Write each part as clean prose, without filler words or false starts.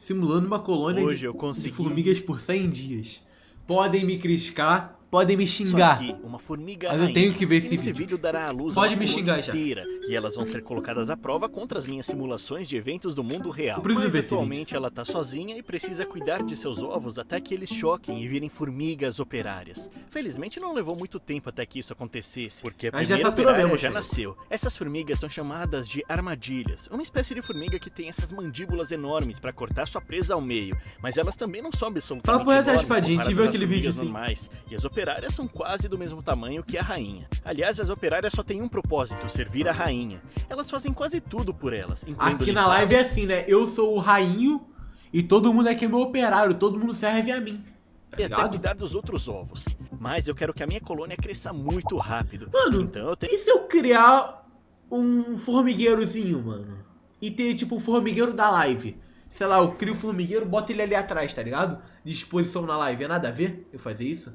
Simulando uma colônia Hoje eu de consegui formigas por 100 dias. Podem me criticar, podem me Isso xingar. aqui, uma formiga Mas eu rainha. tenho que ver E esse nesse vídeo. vídeo dará à luz Pode uma me colônia xingar já. inteira, e elas vão ser colocadas à prova contra as minhas simulações de eventos do mundo real. Eu preciso Mas ver esse atualmente ela tá sozinha e precisa cuidar de seus ovos até que eles choquem e virem formigas operárias. Felizmente não levou muito tempo até que isso acontecesse, porque a Mas já primeira faturou operária mesmo, já Chico. nasceu. Essas formigas são chamadas de armadilhas, uma espécie de formiga que tem essas mandíbulas enormes para cortar sua presa ao meio, mas elas também não são absolutamente Fala pro resto da enormes espadinha, a gente comparadas viu às aquele vídeo formigas assim. normais, e as operárias são quase do mesmo tamanho que a rainha. Aliás, as operárias só têm um propósito, servir a rainha. Elas fazem quase tudo por elas, incluindo Aqui na limpar- live é assim, né? Eu sou o rainho e todo mundo aqui é meu operário, todo mundo serve a mim. Tá e até ligado? cuidar dos outros ovos. Mas eu quero que a minha colônia cresça muito rápido. Mano, Então eu tenho e se eu criar um formigueirozinho, mano? E ter tipo um formigueiro da live? Sei lá, eu crio o formigueiro, boto ele ali atrás, tá ligado? De exposição na live. É nada a ver eu fazer isso?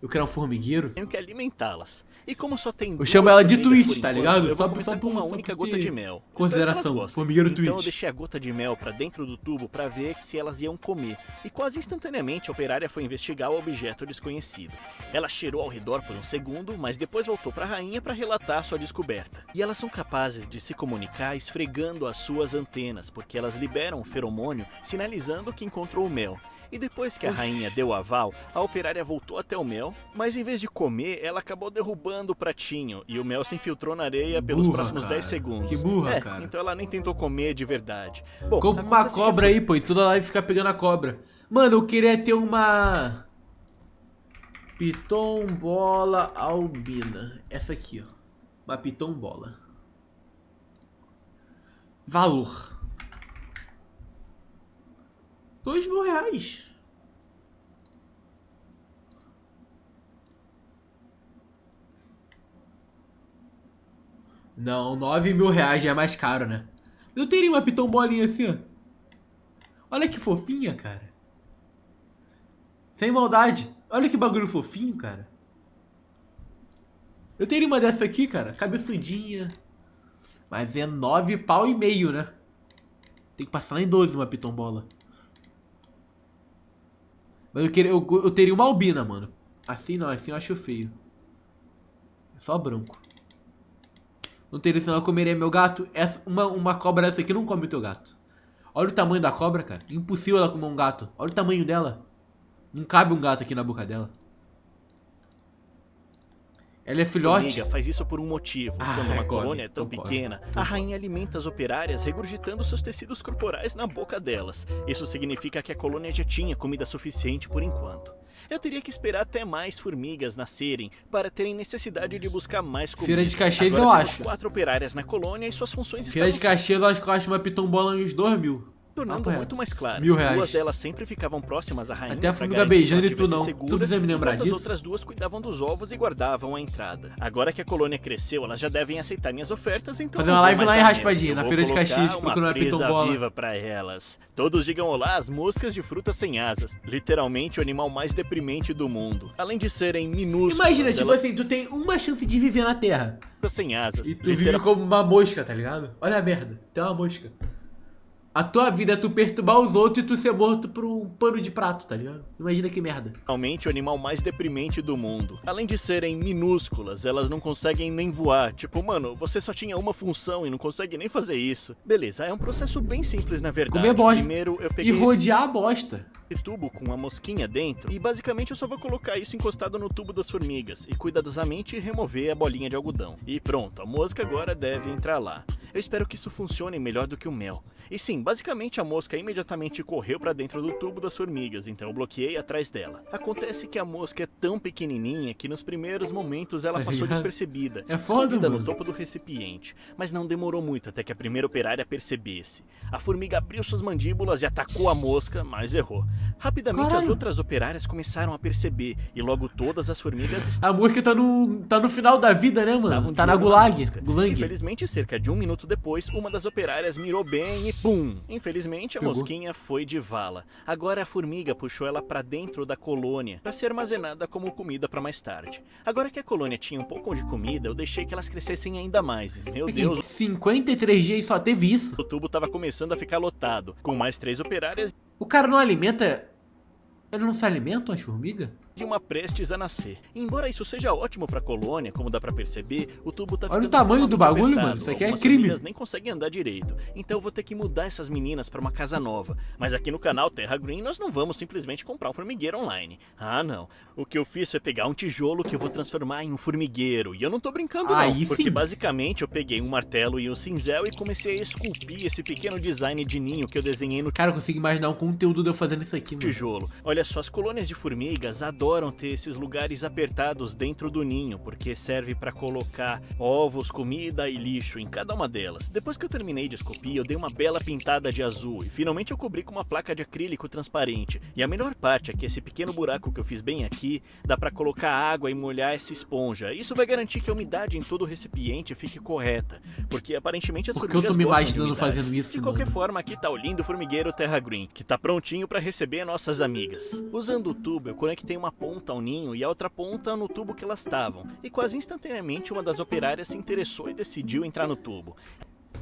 Eu criar um formigueiro? que alimentá-las. E como só tem duas chamo ela de formigas Twitch, por tá enquanto, ligado? Eu Só vou por- começar só com uma por- única só por gota ter de mel. consideração, Espero que elas gostem. formigueiro Então eu Twitch. deixei a gota de mel pra dentro do tubo pra ver se elas iam comer. E quase instantaneamente a operária foi investigar o objeto desconhecido. Ela cheirou ao redor por um segundo, mas depois voltou pra rainha pra relatar sua descoberta. E elas são capazes de se comunicar esfregando as suas antenas, porque elas liberam um feromônio sinalizando que encontrou o mel. E depois que a rainha deu o aval, a operária voltou até o mel, mas em vez de comer, ela acabou derrubando o pratinho e o mel se infiltrou na areia pelos Burra, próximos cara. 10 segundos. Que burra, cara. Então ela nem tentou comer de verdade. Bom, Compra uma acontece que cobra foi- aí, pô, e toda live ficar pegando a cobra. Mano, eu queria ter uma Piton bola albina. Essa aqui, ó. Uma piton bola. Valor. R$2.000. Não, R$9.000 já é mais caro, né? Eu teria uma piton bolinha assim, ó. Olha que fofinha, cara. Sem maldade. Olha que bagulho fofinho, cara. Eu teria uma dessa aqui, cara. Cabeçudinha. Mas é 9,5 pau, né? Tem que passar lá em 12 uma piton bola. Mas eu teria uma albina, mano. Assim não, assim eu acho feio. É só branco. Não teria, senão eu comeria meu gato. Uma cobra dessa aqui não come o teu gato. Olha o tamanho da cobra, cara. Impossível ela comer um gato. Olha o tamanho dela. Não cabe um gato aqui na boca dela. Ela é filhote? Formiga faz isso por um motivo. Ah, Quando uma come, colônia é tão então come. pequena, a rainha alimenta as operárias regurgitando seus tecidos corporais na boca delas. Isso significa que a colônia já tinha comida suficiente por enquanto. Eu teria que esperar até mais formigas nascerem para terem necessidade de buscar mais comida. Feira de Caxias Agora eu temos acho. 4 operárias na colônia e suas funções Feira de estavam Caxias eu acho que eu acho uma piton bola uns 2.000. tornando Papo muito reto. mais claras. R$1.000. Duas delas sempre ficavam próximas à rainha Até a pra formiga garantir que beijando ela e tu estivesse não. segura, Tu precisa me lembrar enquanto disso? as outras duas cuidavam dos ovos e guardavam a entrada. Agora que a colônia cresceu, elas já devem aceitar minhas ofertas, então Fazer não uma vou live mais lá em dar Raspadinha, medo. na Eu Feira de vou colocar Caxias, procurando uma presa piton bola. viva pra elas. Todos digam olá às moscas de frutas sem asas. Literalmente o animal mais deprimente do mundo. Além de serem minúsculas, Imagina, tipo elas assim, tu tem uma chance de viver na Terra. sem asas. E tu vive como uma mosca, tá ligado? Olha a merda, tu é uma mosca. A tua vida é tu perturbar os outros e tu ser morto por um pano de prato, tá ligado? Imagina que merda. Literalmente o animal mais deprimente do mundo. Além de serem minúsculas, elas não conseguem nem voar. Tipo, mano, você só tinha uma função e não consegue nem fazer isso. Beleza, é um processo bem simples na verdade. Comer bosta. Primeiro eu E peguei rodear a bosta. esse tubo com uma mosquinha dentro e basicamente eu só vou colocar isso encostado no tubo das formigas e cuidadosamente remover a bolinha de algodão. E pronto, a mosca agora deve entrar lá. Eu espero que isso funcione melhor do que o mel. E sim, basicamente a mosca imediatamente correu pra dentro do tubo das formigas, então eu bloqueei atrás dela. Acontece que a mosca é tão pequenininha que nos primeiros momentos ela Tá passou ligado? despercebida, É foda, escondida no mano. topo do recipiente, mas não demorou muito até que a primeira operária percebesse. A formiga abriu suas mandíbulas e atacou a mosca, mas errou. Rapidamente as Caralho. outras operárias começaram a perceber, e logo todas as formigas A mosca tá no final da vida, né, mano? estavam Tá de na olho gulag. mosca. Gulang. Infelizmente, cerca de 1 minuto depois, uma das operárias mirou bem e pum! Infelizmente, a Pegou. mosquinha foi de vala. Agora a formiga puxou ela pra dentro da colônia, pra ser armazenada como comida pra mais tarde. Agora que a colônia tinha um pouco de comida, eu deixei que elas crescessem ainda mais. E, meu Deus, Em 53 dias só teve isso. o tubo tava começando a ficar lotado, com mais 3 operárias O cara não alimenta... Ele não se alimenta, as formigas? e uma prestes a nascer. Embora isso seja ótimo pra colônia, como dá pra perceber, o tubo tá Olha ficando o tamanho do extremamente bagulho, apertado. mano. Isso aqui é Algumas crime. formigas nem conseguem andar direito. Então eu vou ter que mudar essas meninas pra uma casa nova. Mas aqui no canal Terra Green nós não vamos simplesmente comprar um formigueiro online. Ah, não. O que eu fiz foi pegar um tijolo que eu vou transformar em um formigueiro. E eu não tô brincando não, Aí porque sim. basicamente eu peguei um martelo e um cinzel e comecei a esculpir esse pequeno design de ninho que eu desenhei no Cara, eu consigo imaginar um conteúdo de eu fazendo isso aqui, mano. tijolo. Olha só, as colônias de formigas adoram ter esses lugares apertados dentro do ninho, porque serve para colocar ovos, comida e lixo em cada uma delas. Depois que eu terminei de esculpir, eu dei uma bela pintada de azul e finalmente eu cobri com uma placa de acrílico transparente. E a melhor parte é que esse pequeno buraco que eu fiz bem aqui, dá para colocar água e molhar essa esponja. Isso vai garantir que a umidade em todo o recipiente fique correta, porque aparentemente as Porque eu formigas tô me gostam de imaginando umidade. fazendo isso, De qualquer mano. forma, aqui tá o lindo formigueiro Terra Green, que tá prontinho para receber nossas amigas. Usando o tubo, eu conectei uma ponta ao ninho e a outra ponta no tubo que elas estavam. E quase instantaneamente uma das operárias se interessou e decidiu entrar no tubo.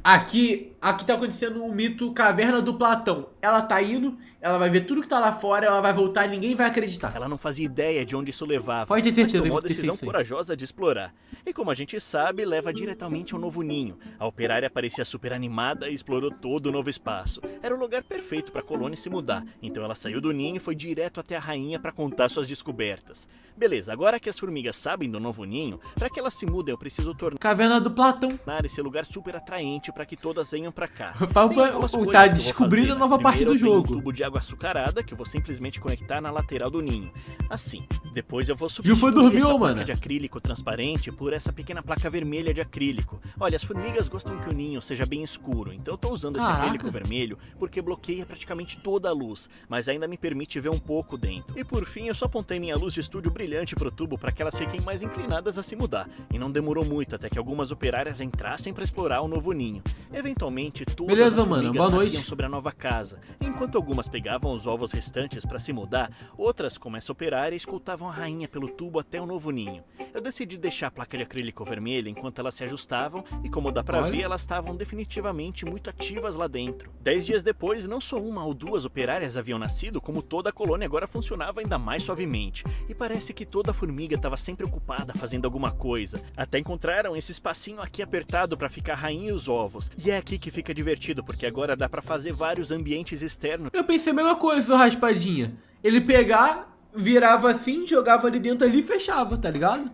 Aqui tá acontecendo um mito Caverna do Platão. Ela tá indo, ela vai ver tudo que tá lá fora, ela vai voltar e ninguém vai acreditar. Ela não fazia ideia de onde isso levava, Pode ter mas certeza tomou a que tem decisão sim. corajosa de explorar. E como a gente sabe, leva diretamente ao novo ninho. A operária parecia super animada e explorou todo o novo espaço. Era o lugar perfeito para a colônia se mudar, então ela saiu do ninho e foi direto até a rainha para contar suas descobertas. Beleza, agora que as formigas sabem do novo ninho, para que elas se mudem eu preciso tornar Caverna do Platão. esse lugar super atraente para que todas venham para cá. Papai Tem algumas coisas tá que eu vou descobrindo fazer, a nova mas parte do primeiro eu tenho jogo. um tubo de água açucarada que eu vou simplesmente conectar na lateral do ninho. Assim. Depois eu vou Gil foi substituir dormir, essa ô, placa mano. de acrílico transparente por essa pequena placa vermelha de acrílico. Olha, as formigas gostam que o ninho seja bem escuro, então eu tô usando esse Caraca. acrílico vermelho porque bloqueia praticamente toda a luz, mas ainda me permite ver um pouco dentro. E por fim, eu só apontei minha luz de estúdio brilhante pro tubo para que elas fiquem mais inclinadas a se mudar. E não demorou muito até que algumas operárias entrassem para explorar o novo ninho. Eventualmente, todas Beleza, as mano. formigas Boa sabiam noite. sobre a nova casa. Enquanto algumas pegavam os ovos restantes para se mudar, outras, como essa operária, escoltavam a rainha pelo tubo até o novo ninho. Eu decidi deixar a placa de acrílico vermelha enquanto elas se ajustavam e, como dá pra Olha. ver, elas estavam definitivamente muito ativas lá dentro. 10 dias depois, não só uma ou duas operárias haviam nascido, como toda a colônia agora funcionava ainda mais suavemente. E parece que toda a formiga estava sempre ocupada fazendo alguma coisa. Até encontraram esse espacinho aqui apertado para ficar a rainha e os ovos. E é aqui que fica divertido, porque agora dá pra fazer vários ambientes externos. Eu pensei a mesma coisa, o Raspadinha. Ele pegar, virava assim, jogava ali dentro ali e fechava, tá ligado?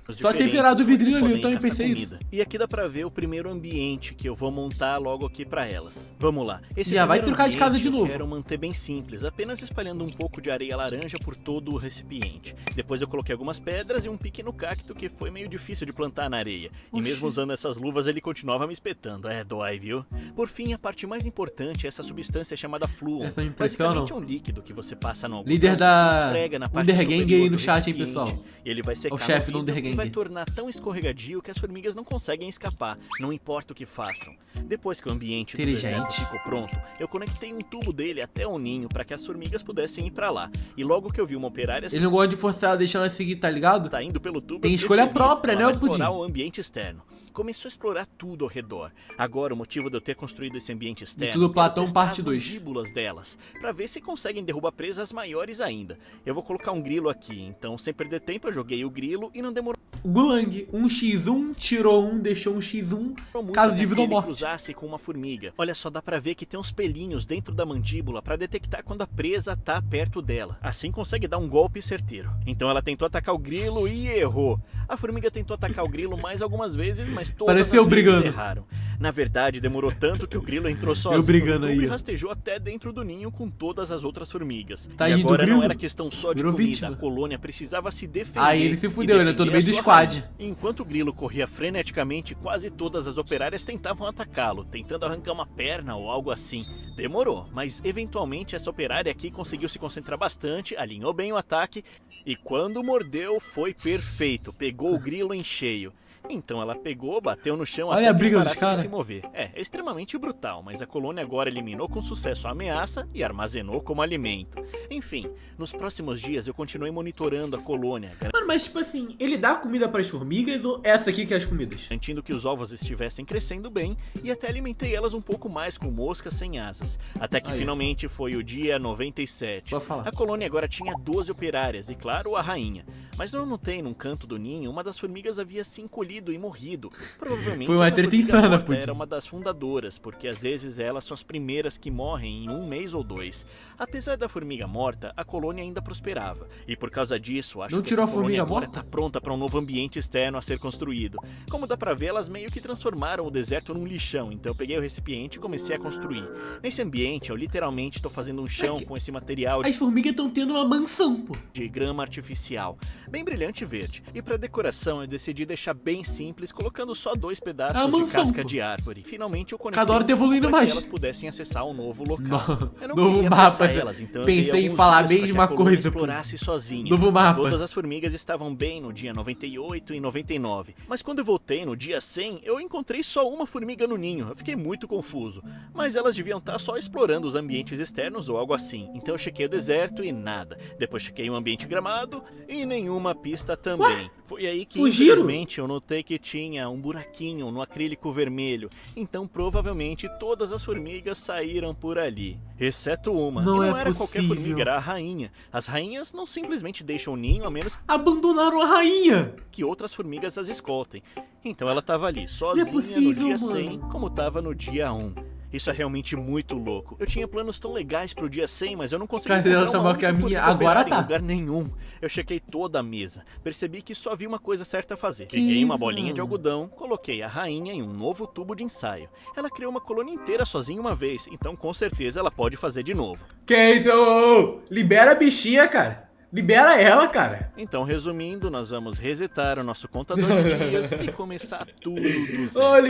Só ter diferentes, virado o onde vidrinho eles ali, eu podem também caçar pensei comida. E aqui dá pra ver o primeiro ambiente que eu vou montar logo aqui pra elas. Vamos lá. Esse Já vai primeiro trocar de casa ambiente de novo. Eu quero manter bem simples, apenas espalhando um pouco de areia laranja por todo o recipiente. Depois eu coloquei algumas pedras e um pequeno cacto que foi meio difícil de plantar na areia. E Oxi. mesmo usando essas luvas ele continuava me espetando. É, dói, viu? Por fim, a parte mais importante é essa substância chamada fluon. Essa me impressiona. Basicamente é um líquido que você passa no algodão Líder e da esfrega na parte Undergang aí superior no do chat, hein, recipiente. pessoal. Ele vai secar O chefe no do vidro e Undergang. vai tornar tão escorregadio que as formigas não conseguem escapar, não importa o que façam. Depois que o ambiente do Inteligente. deserto ficou pronto, eu conectei um tubo dele até o ninho para que as formigas pudessem ir para lá. E logo que eu vi uma operária Ele não gosta de forçar, deixando ela seguir, tá ligado? tá indo pelo tubo, Tem eu fiquei escolha feliz. própria, Ela né, vai o Pudim? explorar o ambiente externo. Começou a explorar tudo ao redor. Agora, o motivo de eu ter construído esse ambiente externo tudo é Platão, testar parte as 2. mandíbulas delas, para ver se conseguem derrubar presas maiores ainda. Eu vou colocar um grilo aqui, então sem perder tempo eu joguei o grilo e não demorou Gulang, 1x1, tirou um, deixou um x1. muito Caso até de vida que ou ele morte. cruzasse com uma formiga. Olha só, dá pra ver que tem uns pelinhos dentro da mandíbula pra detectar quando a presa tá perto dela. Assim consegue dar um golpe certeiro. Então ela tentou atacar o grilo e errou. A formiga tentou atacar o grilo mais algumas vezes, mas todas Pareceu as vezes brigando. erraram. Na verdade, demorou tanto que o grilo entrou sozinho brigando no aí, tubo e ó. rastejou até dentro do ninho com todas as outras formigas. E Tadinho do agora não grilo. era questão só de Virou comida, vítima. a colônia precisava se defender. Aí ele se fudeu, e né? Tô no defender meio a do sua squad. rainha. Enquanto o grilo corria freneticamente, quase todas as operárias tentavam atacá-lo, tentando arrancar uma perna ou algo assim. Demorou, mas eventualmente essa operária aqui conseguiu se concentrar bastante, alinhou bem o ataque e quando mordeu foi perfeito, pegou o grilo em cheio. Então ela pegou, bateu no chão Olha até a que briga ele dos parasse de cara. se mover. É extremamente brutal, mas a colônia agora eliminou com sucesso a ameaça e armazenou como alimento. Enfim, nos próximos dias eu continuei monitorando a colônia, Mano, mas tipo assim, ele dá comida pras formigas ou essa aqui que é as comidas? garantindo que os ovos estivessem crescendo bem e até alimentei elas um pouco mais com moscas sem asas. Até que Aí. finalmente foi o dia 97. Só falar. A colônia agora tinha 12 operárias e, claro, a rainha. Mas eu notei num canto do ninho uma das formigas havia se encolhido e morrido. Provavelmente Foi uma essa treta formiga insana, morta Pudim. era uma das fundadoras, porque às vezes elas são as primeiras que morrem em um mês ou dois. Apesar da formiga morta, a colônia ainda prosperava. E por causa disso, acho Não que tirou essa a formiga colônia agora morta? tá pronta para um novo ambiente externo a ser construído. Como dá pra ver, elas meio que transformaram o deserto num lixão, então eu peguei o recipiente e comecei a construir. Nesse ambiente, eu literalmente tô fazendo um chão que- com esse material As formigas estão tendo uma mansão, pô. de grama artificial, bem brilhante e verde. E para decoração eu decidi deixar bem simples, colocando só 2 pedaços É uma de mansão, casca pô. de árvore. Finalmente eu conectei Cada hora tá evoluindo para mais. que elas pudessem acessar um novo local. Eu não Novo queria mapa. apressar elas, então eu Pensei dei em alguns falar a dias pra que mesma colônia coisa, pô. explorasse sozinha. Novo mapa. Todas as formigas estavam bem no dia 98 e 99, mas quando eu voltei no dia 100, eu encontrei só uma formiga no ninho. Eu fiquei muito confuso, mas elas deviam estar só explorando os ambientes externos ou algo assim. Então eu chequei o deserto e nada. Depois chequei o ambiente gramado e nenhuma pista também. Foi aí que Fugiram? infelizmente eu notei que tinha um buraquinho no acrílico vermelho. Então provavelmente todas as formigas saíram por ali, exceto uma. Não e é não era qualquer possível. formiga, era a rainha. As rainhas não simplesmente deixam o ninho a menos Abandonaram a rainha. que outras formigas as escoltem. Então ela tava ali, sozinha possível, no dia mano. 100, como tava no dia 1. Isso é realmente muito louco. Eu tinha planos tão legais pro dia 100, mas eu não consegui Cadê encontrar essa uma marca única minha? formiga Agora operária tá. em lugar nenhum. Eu chequei toda a mesa. Percebi que só havia uma coisa certa a fazer. Que Peguei uma isso, bolinha de mano? algodão, coloquei a rainha em um novo tubo de ensaio. Ela criou uma colônia inteira sozinha uma vez, então com certeza ela pode fazer de novo. Que isso? Ô, libera a bichinha, cara. Libera ela, cara. Então, resumindo, nós vamos resetar o nosso contador de dias e começar tudo do zero.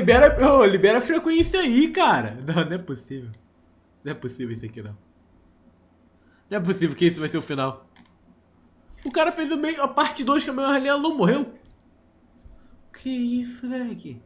Libera a frequência aí, cara. Não é possível. Não é possível isso aqui, não. Não é possível que esse vai ser o final. O cara fez a parte 2 que a minha rainha não morreu. Que isso, né, aqui?